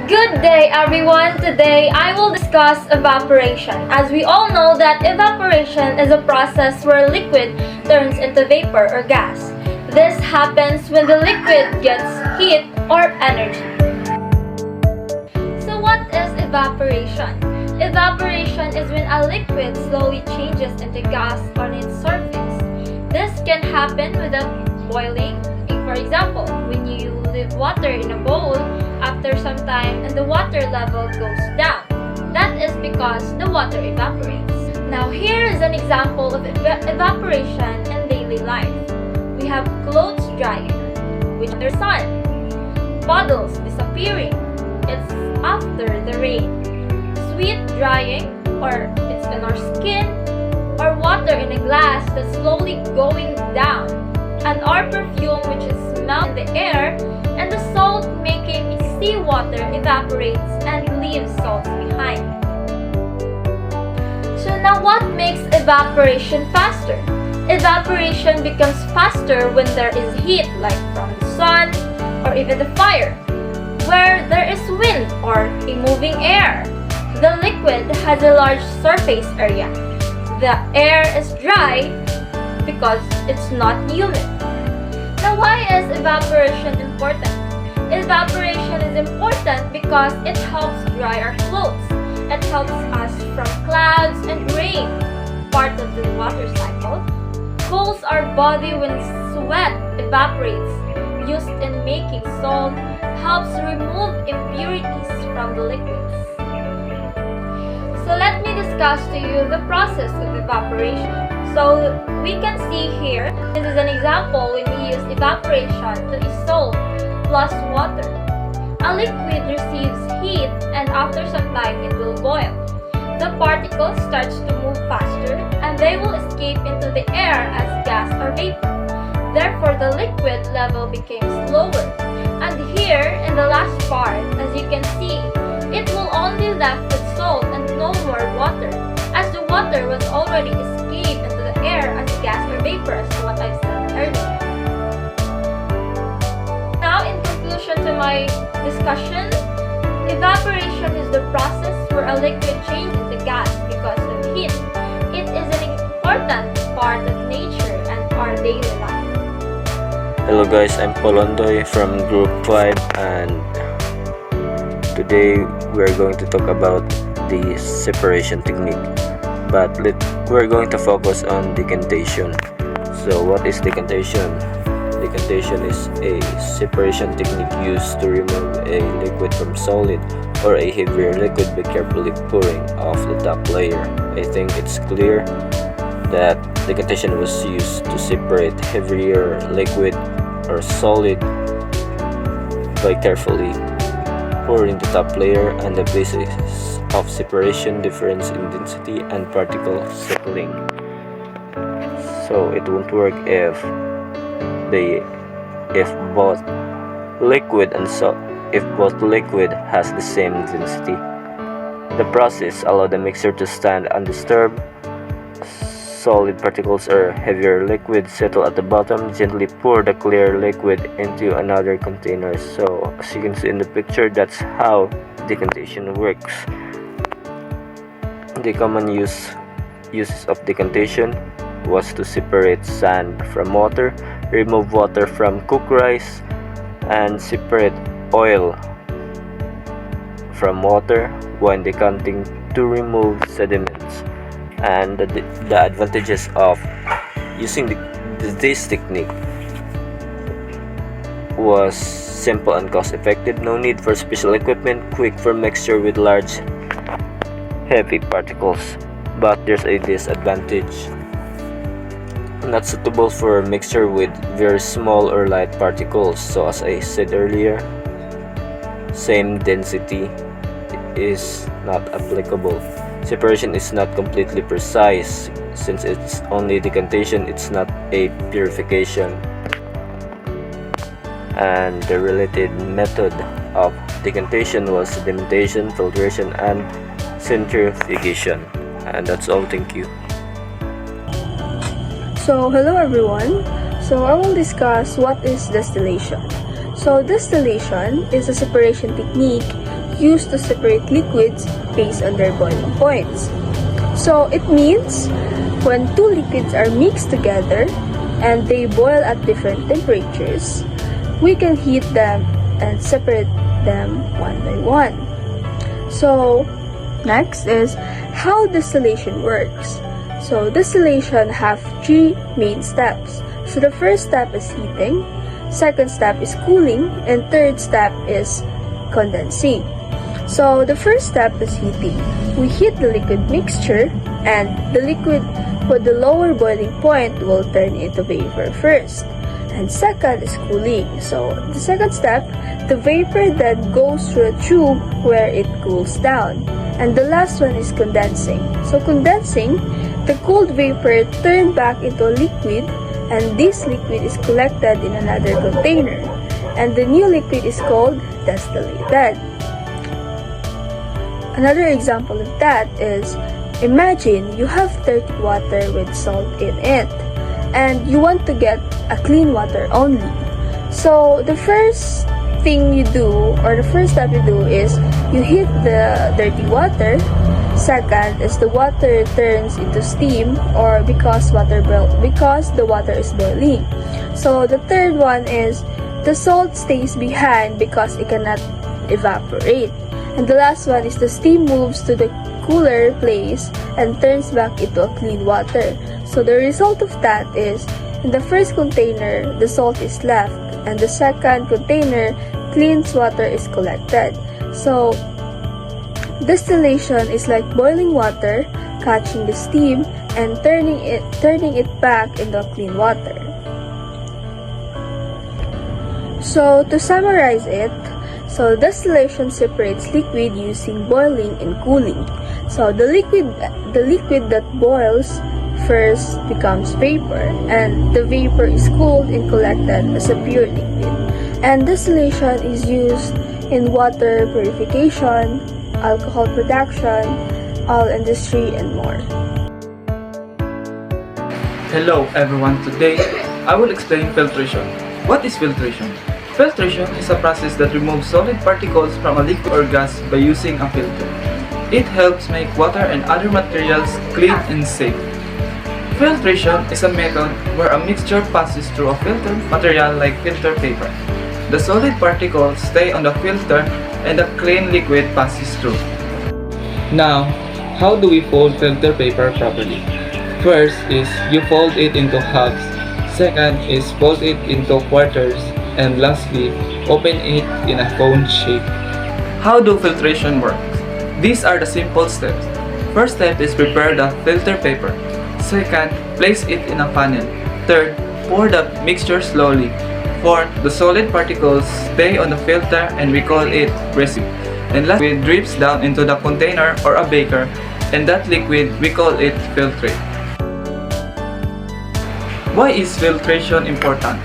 Good day everyone! Today I will discuss evaporation. As we all know that evaporation is a process where liquid turns into vapor or gas. This happens when the liquid gets heat or energy. So what is evaporation? Evaporation is when a liquid slowly changes into gas on its surface. This can happen without boiling. For example, when you leave water in a bowl, after some time and the water level goes down. That is because the water evaporates. Now here is an example of evaporation in daily life. We have clothes drying, which the sun, puddles disappearing, it's after the rain, sweat drying, or it's in our skin, or water in a glass that's slowly going down, and our perfume which is smelled in the air, and the salt making seawater evaporates and leaves salt behind. So now what makes evaporation faster? Evaporation becomes faster when there is heat like from the sun or even the fire. Where there is wind or a moving air, the liquid has a large surface area. The air is dry because it's not humid. Now why is evaporation important? Evaporation is important because it helps dry our clothes. It helps us from clouds and rain, part of the water cycle. Cools our body when sweat evaporates, used in making salt, helps remove impurities from the liquids. So let me discuss to you the process of evaporation. So we can see here, this is an example when we use evaporation to dissolve plus water. A liquid receives heat and after some time it will boil. The particles starts to move faster and they will escape into the air as gas or vapor. Therefore, the liquid level became slower. And here in the last part, as you can see, it will only left with salt and no more water, as the water was already escaped into the air as gas or vapor, as what I said earlier. Now, in conclusion to my discussion, evaporation is the process where a liquid changes into gas because of heat. It is an important part of nature and our daily life. Hello guys, I'm Polondoy from Group 5 and today we're going to talk about the separation technique. But we're going to focus on decantation. So what is decantation? Decantation is a separation technique used to remove a liquid from solid or a heavier liquid by carefully pouring off the top layer. I think it's clear that decantation was used to separate heavier liquid or solid by carefully pouring the top layer and the basis of separation difference in density and particle settling. So it won't work if both liquid has the same density. The process allows the mixture to stand undisturbed. Solid particles or heavier liquid settle at the bottom. Gently pour the clear liquid into another container. So as you can see in the picture, that's how decantation works. The common uses of decantation was to separate sand from water, remove water from cooked rice, and separate oil from water when decanting to remove sediments. And the advantages of using this technique was simple and cost effective, no need for special equipment, quick for mixture with large heavy particles. But there's a disadvantage: not suitable for mixture with very small or light particles. So as I said earlier, same density is not applicable. Separation is not completely precise. Since it's only decantation, it's not a purification. And the related method of decantation was sedimentation, filtration, and centrifugation. And that's all. Thank you. So hello everyone. So I will discuss what is distillation. So distillation is a separation technique used to separate liquids based on their boiling points. So it means when two liquids are mixed together and they boil at different temperatures, we can heat them and separate them one by one. So next is how distillation works. So distillation have three main steps. So the first step is heating, second step is cooling, and third step is condensing. So the first step is heating. We heat the liquid mixture, and the liquid with the lower boiling point will turn into vapor first. And second is cooling. So the second step, the vapor then goes through a tube where it cools down. And the last one is condensing. So condensing, the cold vapor turned back into a liquid, and this liquid is collected in another container. And the new liquid is called distillated. Another example of that is, imagine you have dirty water with salt in it, and you want to get a clean water only. So the first thing you do, or the first step you do, is you heat the dirty water. Second is the water turns into steam, or because the water is boiling. So the third one is the salt stays behind because it cannot evaporate. And the last one is the steam moves to the cooler place and turns back into a clean water. So the result of that is, in the first container, the salt is left, and the second container, clean water is collected. So distillation is like boiling water, catching the steam, and turning it back into clean water. So to summarize it, so distillation separates liquid using boiling and cooling. So the liquid that boils first becomes vapor, and the vapor is cooled and collected as a pure liquid. And distillation is used in water purification, alcohol production, oil industry, and more. Hello everyone, today I will explain filtration. What is filtration? Filtration is a process that removes solid particles from a liquid or gas by using a filter. It helps make water and other materials clean and safe. Filtration is a method where a mixture passes through a filter material like filter paper. The solid particles stay on the filter and the clean liquid passes through. Now, how do we fold filter paper properly? First is you fold it into halves. Second is fold it into quarters. And lastly, open it in a cone shape. How do filtration work? These are the simple steps. First step is prepare the filter paper. Second, place it in a funnel. Third, pour the mixture slowly. Fourth, the solid particles stay on the filter and we call it residue. And lastly, it drips down into the container or a beaker, and that liquid we call it filtrate. Why is filtration important?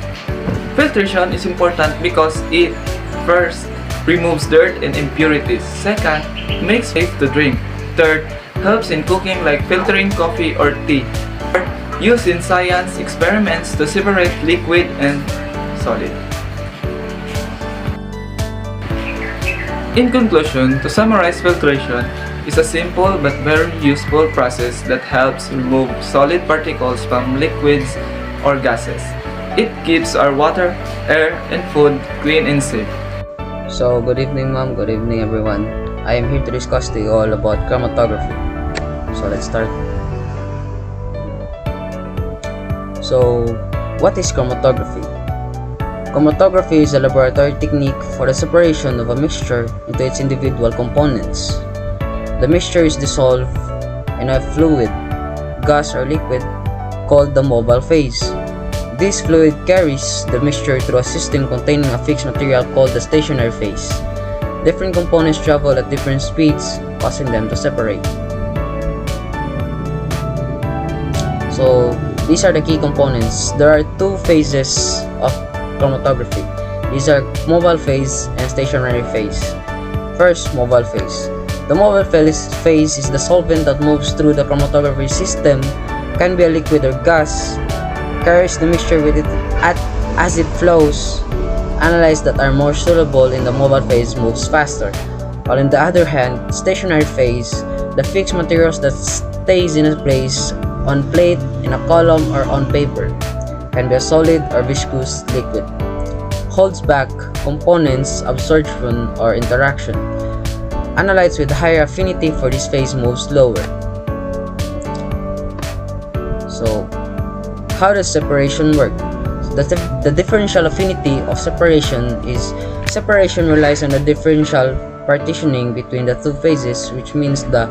Filtration is important because it first removes dirt and impurities. Second, makes safe to drink. Third, helps in cooking like filtering coffee or tea. Fourth, used in science experiments to separate liquid and solid. In conclusion, to summarize, filtration is a simple but very useful process that helps remove solid particles from liquids or gases. It keeps our water, air, and food clean and safe. So, good evening ma'am, good evening everyone. I am here to discuss to you all about chromatography. So, let's start. So, what is chromatography? Chromatography is a laboratory technique for the separation of a mixture into its individual components. The mixture is dissolved in a fluid, gas, or liquid called the mobile phase. This fluid carries the mixture through a system containing a fixed material called the stationary phase. Different components travel at different speeds, causing them to separate. So, these are the key components. There are two phases of chromatography. These are mobile phase and stationary phase. First, mobile phase. The mobile phase is the solvent that moves through the chromatography system, can be a liquid or gas, carries the mixture with it as it flows. Analytes that are more soluble in the mobile phase moves faster, while on the other hand, stationary phase, the fixed materials that stays in a place on plate, in a column, or on paper, can be a solid or viscous liquid. Holds back components, absorption, or interaction. Analytes with higher affinity for this phase move slower. So, how does separation work? The differential affinity of separation relies on the differential partitioning between the two phases, which means the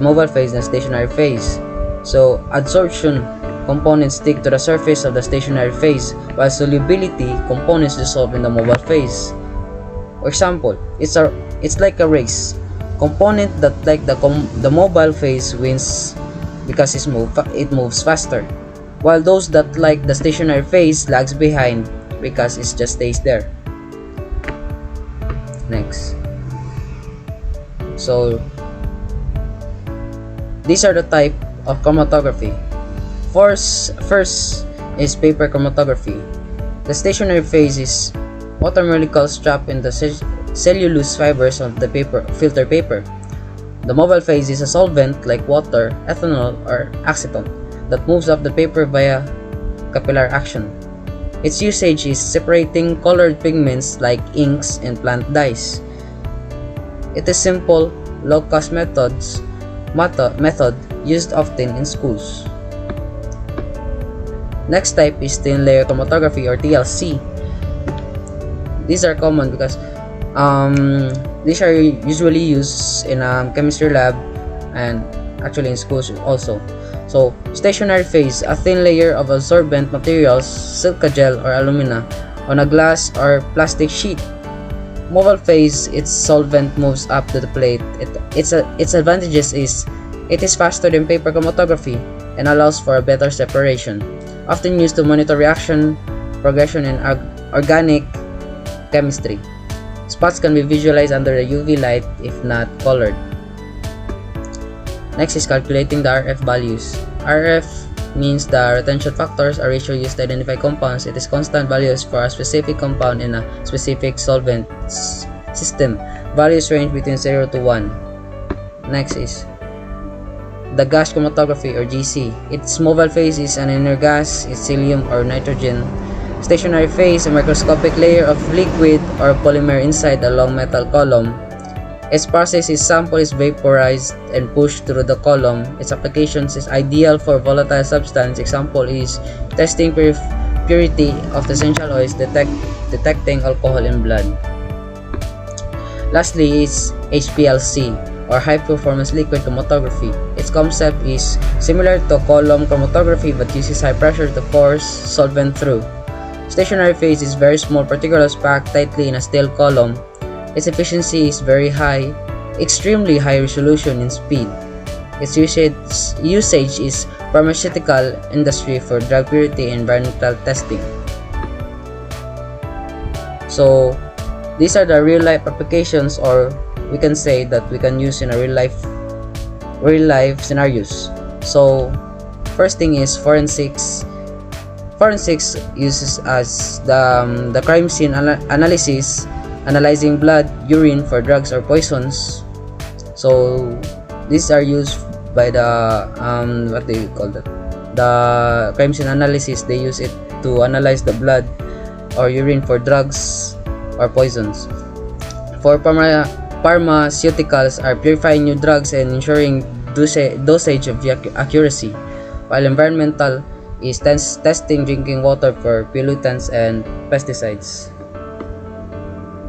mobile phase and the stationary phase. So, adsorption components stick to the surface of the stationary phase, while solubility components dissolve in the mobile phase. For example, it's like a race. Component that like the mobile phase wins because it moves faster, while those that like the stationary phase lags behind because it just stays there. Next. So these are the type of chromatography. First is paper chromatography. The stationary phase is water molecules trapped in the cellulose fibers of the filter paper. The mobile phase is a solvent like water, ethanol, or acetone that moves up the paper via capillary action. Its usage is separating colored pigments like inks and plant dyes. It is simple, low-cost method used often in schools. Next type is thin layer chromatography or TLC. These are common because these are usually used in a chemistry lab and actually in schools also. So, stationary phase, a thin layer of absorbent materials, silica gel or alumina, on a glass or plastic sheet. Mobile phase, its solvent moves up to the plate. Its advantages is it is faster than paper chromatography and allows for a better separation. Often used to monitor reaction progression in organic chemistry. Spots can be visualized under the UV light if not colored. Next is calculating the RF values. RF means the retention factors, a ratio used to identify compounds. It is constant values for a specific compound in a specific solvent system. Values range between 0 to 1. Next is the gas chromatography or GC. Its mobile phase is an inert gas, it's helium or nitrogen. Stationary phase, a microscopic layer of liquid or polymer inside a long metal column. Its process is sample is vaporized and pushed through the column. Its applications is ideal for volatile substance. Example is testing purity of essential oils, detecting alcohol in blood. Lastly is HPLC or high performance liquid chromatography. Its concept is similar to column chromatography but uses high pressure to force solvent through. Stationary phase is very small particles packed tightly in a steel column. Its efficiency is very high, extremely high resolution and speed. Its usage is pharmaceutical industry for drug purity and environmental testing. So these are the real life applications, or we can say that we can use in a real life scenarios. So first thing is forensics. Forensics uses as the crime scene analysis, analyzing blood, urine for drugs or poisons. So these are used by the what do you call that? The crime scene analysis. They use it to analyze the blood or urine for drugs or poisons. For pharmaceuticals are purifying new drugs and ensuring dosage of accuracy, while environmental is testing drinking water for pollutants and pesticides.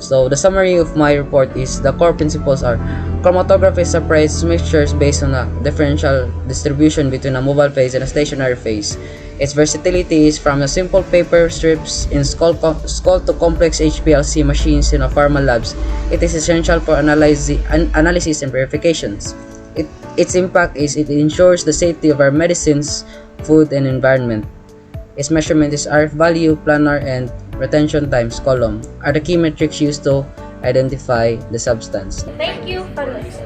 So the summary of my report is the core principles are chromatography separates mixtures based on a differential distribution between a mobile phase and a stationary phase. Its versatility is from a simple paper strips in skull to complex HPLC machines in a pharma labs. It is essential for analysis and verifications. Its impact is it ensures the safety of our medicines, food, and environment. Its measurement is RF value, planar, and retention times column are the key metrics used to identify the substance. Thank you for listening.